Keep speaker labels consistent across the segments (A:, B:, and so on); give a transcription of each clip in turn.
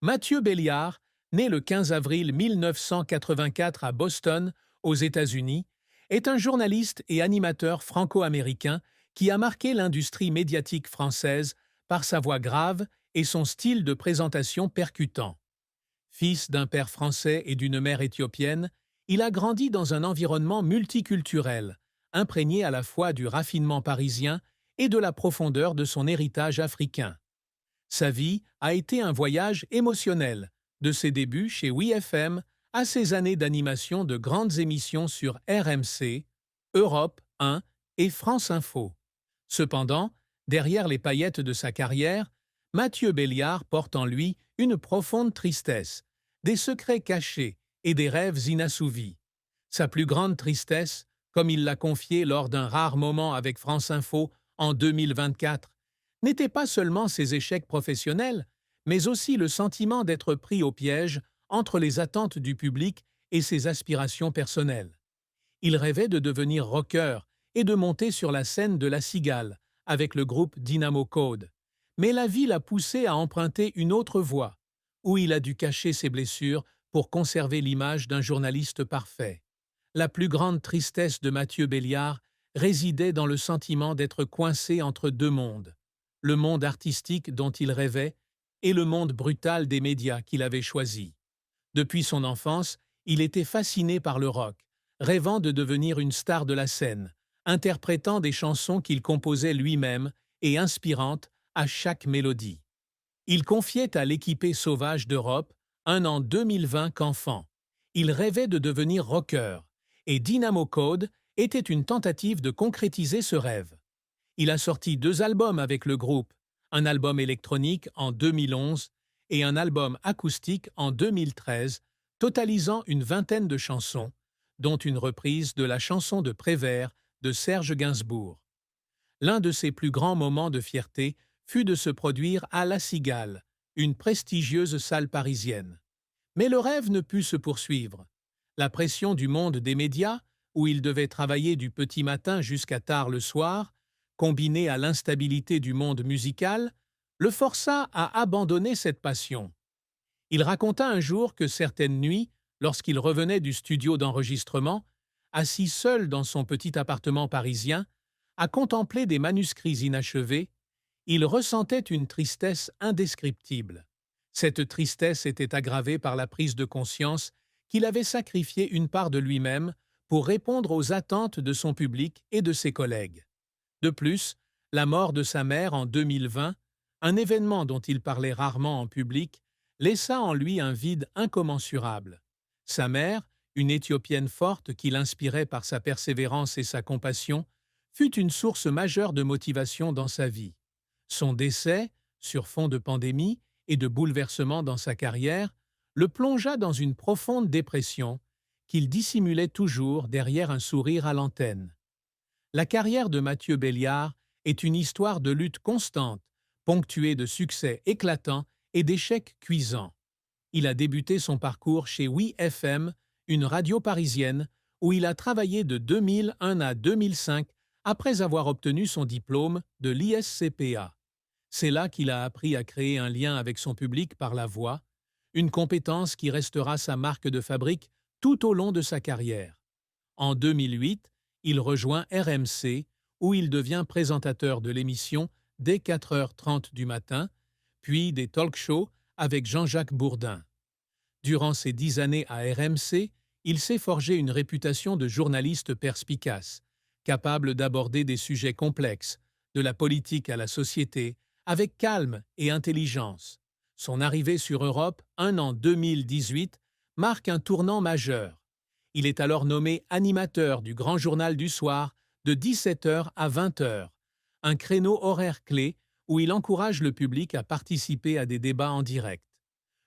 A: Mathieu Béliard, né le 15 avril 1984 à Boston, aux États-Unis, est un journaliste et animateur franco-américain qui a marqué l'industrie médiatique française par sa voix grave et son style de présentation percutant. Fils d'un père français et d'une mère éthiopienne, il a grandi dans un environnement multiculturel, imprégné à la fois du raffinement parisien et de la profondeur de son héritage africain. Sa vie a été un voyage émotionnel, de ses débuts chez WeFM à ses années d'animation de grandes émissions sur RMC, Europe 1 et France Info. Cependant, derrière les paillettes de sa carrière, Mathieu Béliard porte en lui une profonde tristesse, des secrets cachés et des rêves inassouvis. Sa plus grande tristesse, comme il l'a confié lors d'un rare moment avec France Info en 2024, n'était pas seulement ses échecs professionnels, mais aussi le sentiment d'être pris au piège entre les attentes du public et ses aspirations personnelles. Il rêvait de devenir rocker et de monter sur la scène de La Cigale avec le groupe Dynamo Code. Mais la vie l'a poussé à emprunter une autre voie, où il a dû cacher ses blessures pour conserver l'image d'un journaliste parfait. La plus grande tristesse de Mathieu Béliard résidait dans le sentiment d'être coincé entre deux mondes, le monde artistique dont il rêvait et le monde brutal des médias qu'il avait choisi. Depuis son enfance, il était fasciné par le rock, rêvant de devenir une star de la scène, interprétant des chansons qu'il composait lui-même et inspirantes à chaque mélodie. Il confiait à l'équipée sauvage d'Europe, un en 2020 qu'enfant. Il rêvait de devenir rocker, et Dynamo Code était une tentative de concrétiser ce rêve. Il a sorti 2 albums avec le groupe, un album électronique en 2011 et un album acoustique en 2013, totalisant une vingtaine de chansons, dont une reprise de la chanson de Prévert de Serge Gainsbourg. L'un de ses plus grands moments de fierté fut de se produire à La Cigale, une prestigieuse salle parisienne. Mais le rêve ne put se poursuivre. La pression du monde des médias, où il devait travailler du petit matin jusqu'à tard le soir, combinée à l'instabilité du monde musical, le força à abandonner cette passion. Il raconta un jour que certaines nuits, lorsqu'il revenait du studio d'enregistrement, assis seul dans son petit appartement parisien, à contempler des manuscrits inachevés, il ressentait une tristesse indescriptible. Cette tristesse était aggravée par la prise de conscience qu'il avait sacrifié une part de lui-même pour répondre aux attentes de son public et de ses collègues. De plus, la mort de sa mère en 2020, un événement dont il parlait rarement en public, laissa en lui un vide incommensurable. Sa mère, une Éthiopienne forte qui l'inspirait par sa persévérance et sa compassion, fut une source majeure de motivation dans sa vie. Son décès, sur fond de pandémie et de bouleversements dans sa carrière, le plongea dans une profonde dépression qu'il dissimulait toujours derrière un sourire à l'antenne. La carrière de Mathieu Béliard est une histoire de lutte constante, ponctuée de succès éclatants et d'échecs cuisants. Il a débuté son parcours chez WeFM, une radio parisienne, où il a travaillé de 2001 à 2005 après avoir obtenu son diplôme de l'ISCPA. C'est là qu'il a appris à créer un lien avec son public par la voix, une compétence qui restera sa marque de fabrique tout au long de sa carrière. En 2008, il rejoint RMC, où il devient présentateur de l'émission dès 4h30 du matin, puis des talk-shows avec Jean-Jacques Bourdin. Durant ses 10 années à RMC, il s'est forgé une réputation de journaliste perspicace, capable d'aborder des sujets complexes, de la politique à la société, avec calme et intelligence. Son arrivée sur Europe 1 en 2018 marque un tournant majeur. Il est alors nommé animateur du Grand Journal du Soir de 17h à 20h, un créneau horaire clé où il encourage le public à participer à des débats en direct.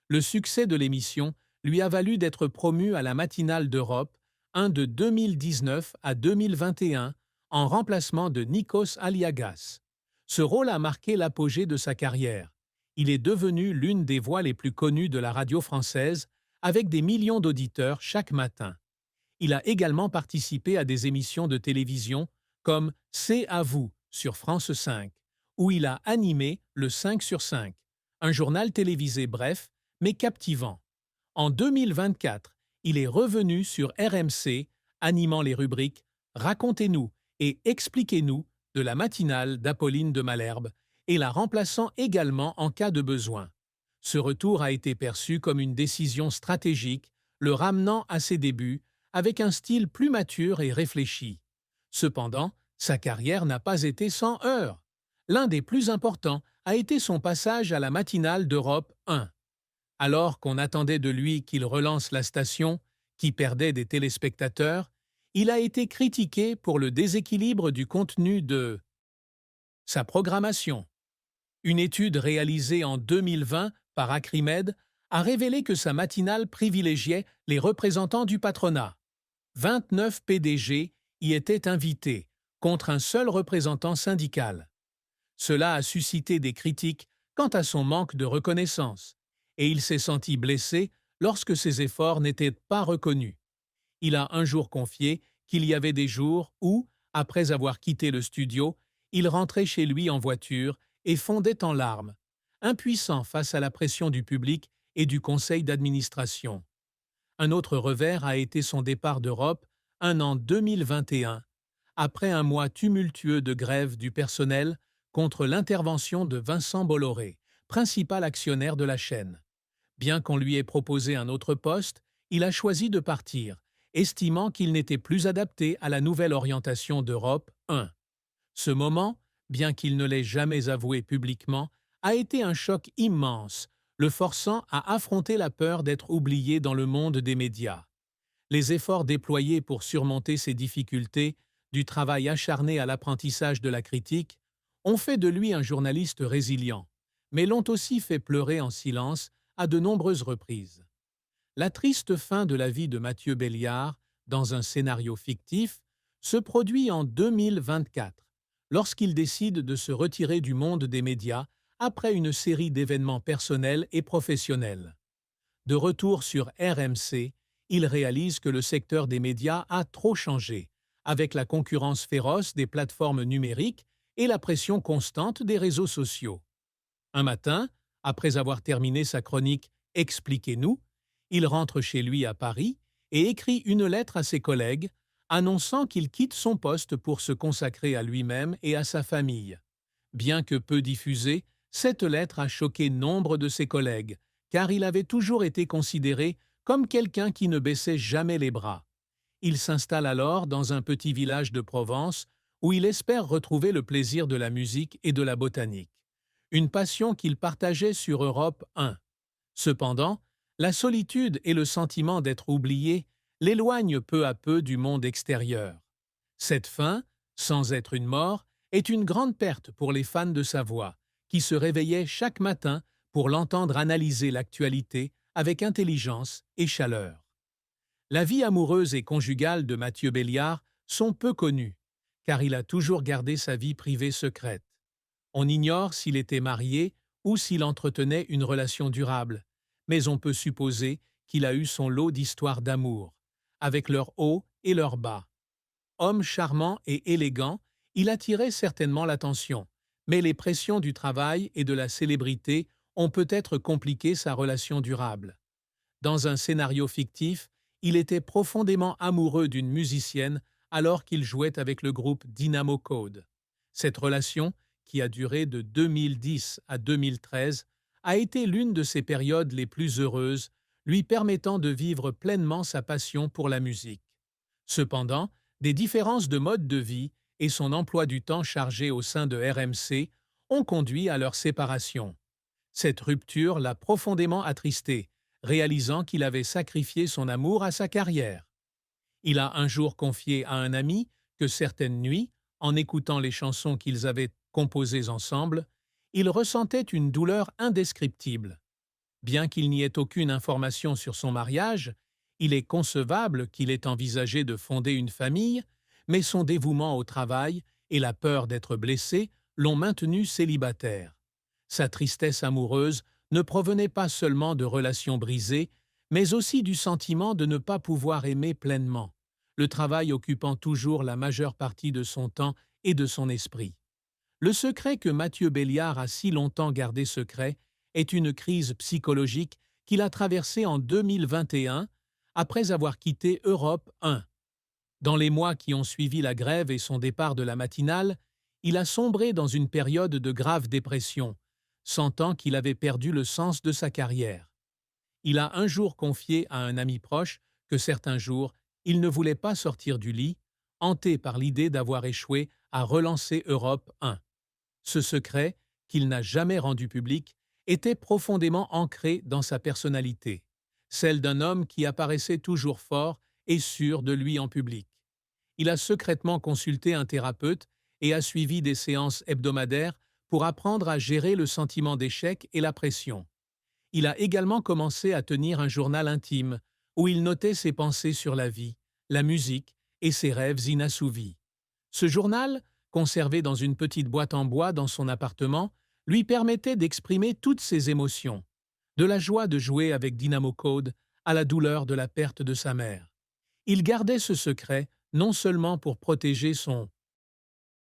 A: Le succès de l'émission lui a valu d'être promu à la matinale d'Europe 1 de 2019 à 2021 en remplacement de Nikos Aliagas. Ce rôle a marqué l'apogée de sa carrière. Il est devenu l'une des voix les plus connues de la radio française, avec des millions d'auditeurs chaque matin. Il a également participé à des émissions de télévision comme C'est à vous sur France 5, où il a animé le 5 sur 5, un journal télévisé bref, mais captivant. En 2024, il est revenu sur RMC, animant les rubriques Racontez-nous et Expliquez-nous de la matinale d'Apolline de Malherbe et la remplaçant également en cas de besoin. Ce retour a été perçu comme une décision stratégique, le ramenant à ses débuts avec un style plus mature et réfléchi. Cependant, sa carrière n'a pas été sans heurts. L'un des plus importants a été son passage à la matinale d'Europe 1. Alors qu'on attendait de lui qu'il relance la station, qui perdait des téléspectateurs, il a été critiqué pour le déséquilibre du contenu de sa programmation. Une étude réalisée en 2020 par Acrimed a révélé que sa matinale privilégiait les représentants du patronat. 29 PDG y étaient invités, contre un seul représentant syndical. Cela a suscité des critiques quant à son manque de reconnaissance, et il s'est senti blessé lorsque ses efforts n'étaient pas reconnus. Il a un jour confié qu'il y avait des jours où, après avoir quitté le studio, il rentrait chez lui en voiture et fondait en larmes, impuissant face à la pression du public et du conseil d'administration. Un autre revers a été son départ d'Europe en 2021, après un mois tumultueux de grève du personnel contre l'intervention de Vincent Bolloré, principal actionnaire de la chaîne. Bien qu'on lui ait proposé un autre poste, il a choisi de partir, estimant qu'il n'était plus adapté à la nouvelle orientation d'Europe 1. Ce moment, bien qu'il ne l'ait jamais avoué publiquement, a été un choc immense, le forçant à affronter la peur d'être oublié dans le monde des médias. Les efforts déployés pour surmonter ces difficultés, du travail acharné à l'apprentissage de la critique, ont fait de lui un journaliste résilient, mais l'ont aussi fait pleurer en silence à de nombreuses reprises. La triste fin de la vie de Mathieu Belliard, dans un scénario fictif, se produit en 2024, lorsqu'il décide de se retirer du monde des médias après une série d'événements personnels et professionnels. De retour sur RMC, il réalise que le secteur des médias a trop changé, avec la concurrence féroce des plateformes numériques et la pression constante des réseaux sociaux. Un matin, après avoir terminé sa chronique Expliquez-nous, il rentre chez lui à Paris et écrit une lettre à ses collègues annonçant qu'il quitte son poste pour se consacrer à lui-même et à sa famille. Bien que peu diffusée, cette lettre a choqué nombre de ses collègues, car il avait toujours été considéré comme quelqu'un qui ne baissait jamais les bras. Il s'installe alors dans un petit village de Provence où il espère retrouver le plaisir de la musique et de la botanique, une passion qu'il partageait sur Europe 1. Cependant, la solitude et le sentiment d'être oublié l'éloignent peu à peu du monde extérieur. Cette fin, sans être une mort, est une grande perte pour les fans de sa voix, qui se réveillaient chaque matin pour l'entendre analyser l'actualité avec intelligence et chaleur. La vie amoureuse et conjugale de Mathieu Belliard sont peu connues, car il a toujours gardé sa vie privée secrète. On ignore s'il était marié ou s'il entretenait une relation durable, mais on peut supposer qu'il a eu son lot d'histoires d'amour, avec leurs hauts et leurs bas. Homme charmant et élégant, il attirait certainement l'attention, mais les pressions du travail et de la célébrité ont peut-être compliqué sa relation durable. Dans un scénario fictif, il était profondément amoureux d'une musicienne alors qu'il jouait avec le groupe Dynamo Code. Cette relation, qui a duré de 2010 à 2013, a été l'une de ses périodes les plus heureuses, lui permettant de vivre pleinement sa passion pour la musique. Cependant, des différences de mode de vie et son emploi du temps chargé au sein de RMC ont conduit à leur séparation. Cette rupture l'a profondément attristé, réalisant qu'il avait sacrifié son amour à sa carrière. Il a un jour confié à un ami que certaines nuits, en écoutant les chansons qu'ils avaient composées ensemble, il ressentait une douleur indescriptible. Bien qu'il n'y ait aucune information sur son mariage, il est concevable qu'il ait envisagé de fonder une famille, mais son dévouement au travail et la peur d'être blessé l'ont maintenu célibataire. Sa tristesse amoureuse ne provenait pas seulement de relations brisées, mais aussi du sentiment de ne pas pouvoir aimer pleinement, le travail occupant toujours la majeure partie de son temps et de son esprit. Le secret que Mathieu Belliard a si longtemps gardé secret est une crise psychologique qu'il a traversé en 2021 après avoir quitté Europe 1. Dans les mois qui ont suivi la grève et son départ de la matinale, il a sombré dans une période de grave dépression, sentant qu'il avait perdu le sens de sa carrière. Il a un jour confié à un ami proche que certains jours, il ne voulait pas sortir du lit, hanté par l'idée d'avoir échoué à relancer Europe 1. Ce secret, qu'il n'a jamais rendu public, était profondément ancré dans sa personnalité, celle d'un homme qui apparaissait toujours fort et sûr de lui en public. Il a secrètement consulté un thérapeute et a suivi des séances hebdomadaires pour apprendre à gérer le sentiment d'échec et la pression. Il a également commencé à tenir un journal intime où il notait ses pensées sur la vie, la musique et ses rêves inassouvis. Ce journal, conservé dans une petite boîte en bois dans son appartement, lui permettait d'exprimer toutes ses émotions, de la joie de jouer avec Dynamo Code à la douleur de la perte de sa mère. Il gardait ce secret non seulement pour protéger son